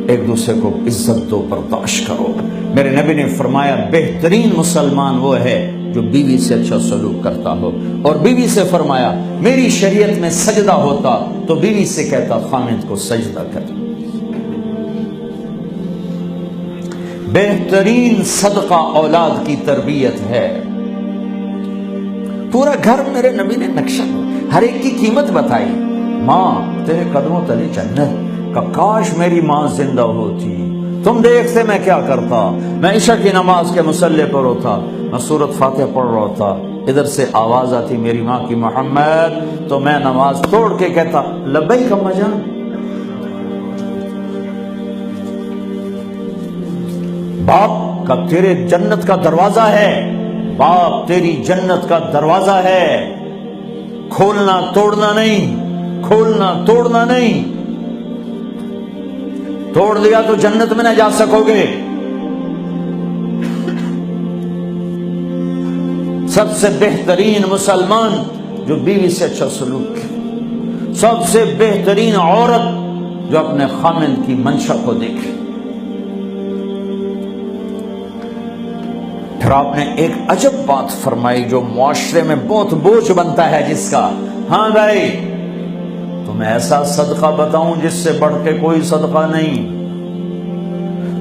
ایک دوسرے کو عزت دو، برداشت کرو۔ میرے نبی نے فرمایا بہترین مسلمان وہ ہے جو بیوی سے اچھا سلوک کرتا ہو، اور بیوی سے فرمایا میری شریعت میں سجدہ ہوتا تو بیوی سے کہتا خامد کو سجدہ کر۔ بہترین صدقہ اولاد کی تربیت ہے۔ پورا گھر میرے نبی نے نقشہ، ہر ایک کی قیمت بتائی۔ ماں تیرے قدموں تلے جنت، کہ کاش میری ماں زندہ ہوتی، تم دیکھتے میں کیا کرتا، میں عشاء کی نماز کے مصلی پر ہوتا، میں سورۃ فاتحہ پڑھ رہا ہوتا، ادھر سے آواز آتی میری ماں کی محمد، تو میں نماز توڑ کے کہتا لبیک اماں جان۔ باپ کا تیرے جنت کا دروازہ ہے، باپ تیری جنت کا دروازہ ہے، کھولنا توڑنا نہیں، کھولنا توڑنا نہیں، توڑ دیا تو جنت میں نہ جا سکو گے۔ سب سے بہترین مسلمان جو بیوی سے اچھا سلوک کرے، سب سے بہترین عورت جو اپنے خامند کی منشا کو دیکھے۔ پھر آپ نے ایک عجب بات فرمائی جو معاشرے میں بہت بوجھ بنتا ہے جس کا، ہاں بھائی تمہیں ایسا صدقہ بتاؤں جس سے بڑھ کے کوئی صدقہ نہیں،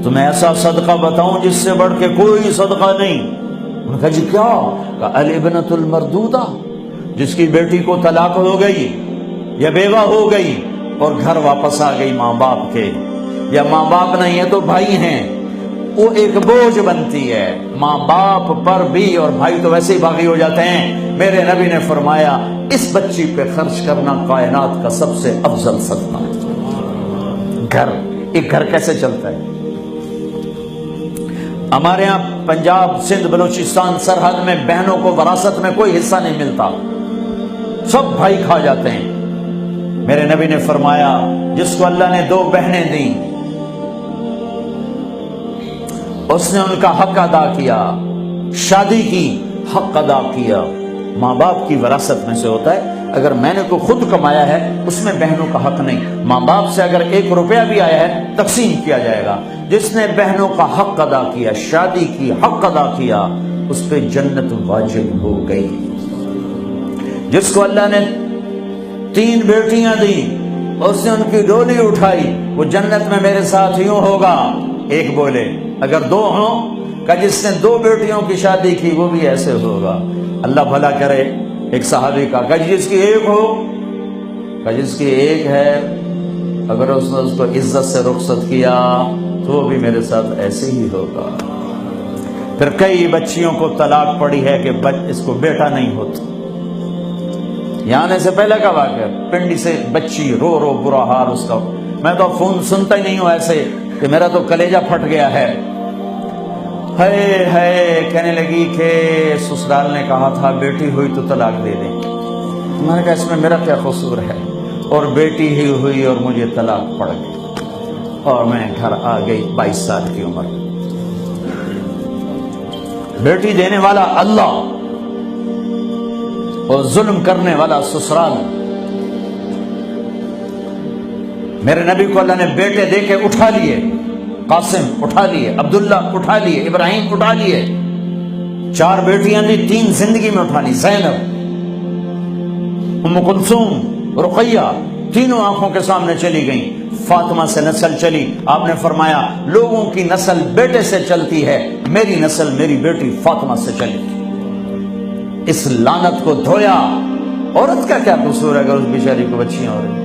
تمہیں ایسا صدقہ بتاؤں جس سے بڑھ کے کوئی صدقہ نہیں۔ انہوں نے کہا جی کیا؟ کہ الابنۃ المردودہ، جس کی بیٹی کو طلاق ہو گئی یا بیوہ ہو گئی اور گھر واپس آ گئی ماں باپ کے، یا ماں باپ نہیں ہے تو بھائی ہیں، وہ ایک بوجھ بنتی ہے ماں باپ پر بھی، اور بھائی تو ویسے ہی باغی ہو جاتے ہیں۔ میرے نبی نے فرمایا اس بچی پہ خرچ کرنا کائنات کا سب سے افضل صدقہ ہے۔ گھر، ایک گھر کیسے چلتا ہے؟ ہمارے ہاں پنجاب، سندھ، بلوچستان سرحد میں بہنوں کو وراثت میں کوئی حصہ نہیں ملتا، سب بھائی کھا جاتے ہیں۔ میرے نبی نے فرمایا جس کو اللہ نے 2 بہنیں دیں اس نے ان کا حق ادا کیا، شادی کی حق ادا کیا۔ ماں باپ کی وراثت میں سے ہوتا ہے، اگر میں نے تو خود کمایا ہے اس میں بہنوں کا حق نہیں، ماں باپ سے اگر 1 روپیہ بھی آیا ہے تقسیم کیا جائے گا۔ جس نے بہنوں کا حق ادا کیا، شادی کی حق ادا کیا، اس پہ جنت واجب ہو گئی۔ جس کو اللہ نے 3 بیٹیاں دی اس نے ان کی ڈولی اٹھائی، وہ جنت میں میرے ساتھ یوں ہوگا۔ ایک بولے، اگر 2 ہوں، کہ جس نے 2 بیٹیوں کی شادی کی وہ بھی ایسے ہوگا۔ اللہ بھلا کرے۔ ایک صحابی کا کہ جس کی 1 ہو، کہ جس کی 1 ہے، اگر اس نے اس کو عزت سے رخصت کیا تو وہ بھی میرے ساتھ ایسے ہی ہوگا۔ پھر کئی بچیوں کو طلاق پڑی ہے کہ اس کو بیٹا نہیں ہوتا۔ یہاں آنے سے پہلے کا واقعہ، پنڈی سے بچی رو رو برا حال اس کا، میں تو فون سنتا ہی نہیں ہوں ایسے کہ میرا تو کلیجہ پھٹ گیا ہے۔ ہے کہنے لگی کہ سسرال نے کہا تھا بیٹی ہوئی تو طلاق دے دیں۔ میں نے کہا اس میں میرا کیا قصور ہے، اور بیٹی ہی ہوئی اور مجھے طلاق پڑ گئی، اور میں گھر آ گئی 22 سال کی عمر۔ بیٹی دینے والا اللہ اور ظلم کرنے والا سسرال۔ میرے نبی کو اللہ نے بیٹے دے کے اٹھا لیے، قاسم اٹھا لیے، عبداللہ اٹھا لیے، ابراہیم اٹھا لیے، 4 بیٹیاں دی، 3 زندگی میں اٹھا لی، زینب، ام کلثوم، رقیہ، تینوں آنکھوں کے سامنے چلی گئیں۔ فاطمہ سے نسل چلی، آپ نے فرمایا لوگوں کی نسل بیٹے سے چلتی ہے، میری نسل میری بیٹی فاطمہ سے چلی۔ اس لعنت کو دھویا۔ عورت کا کیا قصور ہے اگر اس بیچاری کو بچیاں ہو رہی؟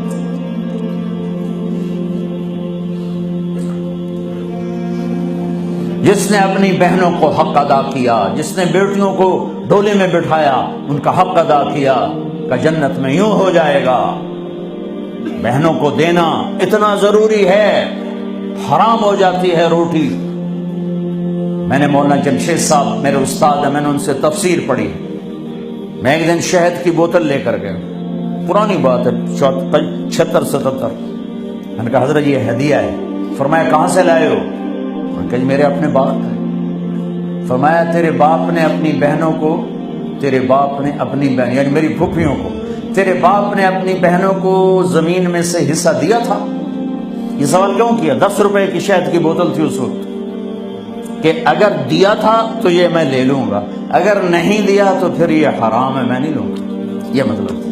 جس نے اپنی بہنوں کو حق ادا کیا، جس نے بیٹیوں کو ڈولے میں بٹھایا، ان کا حق ادا کیا، کہ جنت میں یوں ہو جائے گا۔ بہنوں کو دینا اتنا ضروری ہے، حرام ہو جاتی ہے روٹی۔ میں نے مولانا جمشید صاحب میرے استاد ہیں، میں نے ان سے تفسیر پڑھی۔ میں ایک دن شہد کی بوتل لے کر گیا، پرانی بات ہے 76-77۔ میں نے کہا حضرت یہ ہدیہ ہے۔ فرمایا کہاں سے لائے ہو؟ کہ میرے اپنے باپ کا۔ فرمایا تیرے باپ نے اپنی بہنوں کو، تیرے باپ نے اپنی بہن یعنی میری پھوپھیوں کو، تیرے باپ نے اپنی بہنوں کو زمین میں سے حصہ دیا تھا؟ یہ سوال کیوں کیا؟ 10 روپے کی شہد کی بوتل تھی اس وقت، کہ اگر دیا تھا تو یہ میں لے لوں گا، اگر نہیں دیا تو پھر یہ حرام ہے، میں نہیں لوں گا، یہ مطلب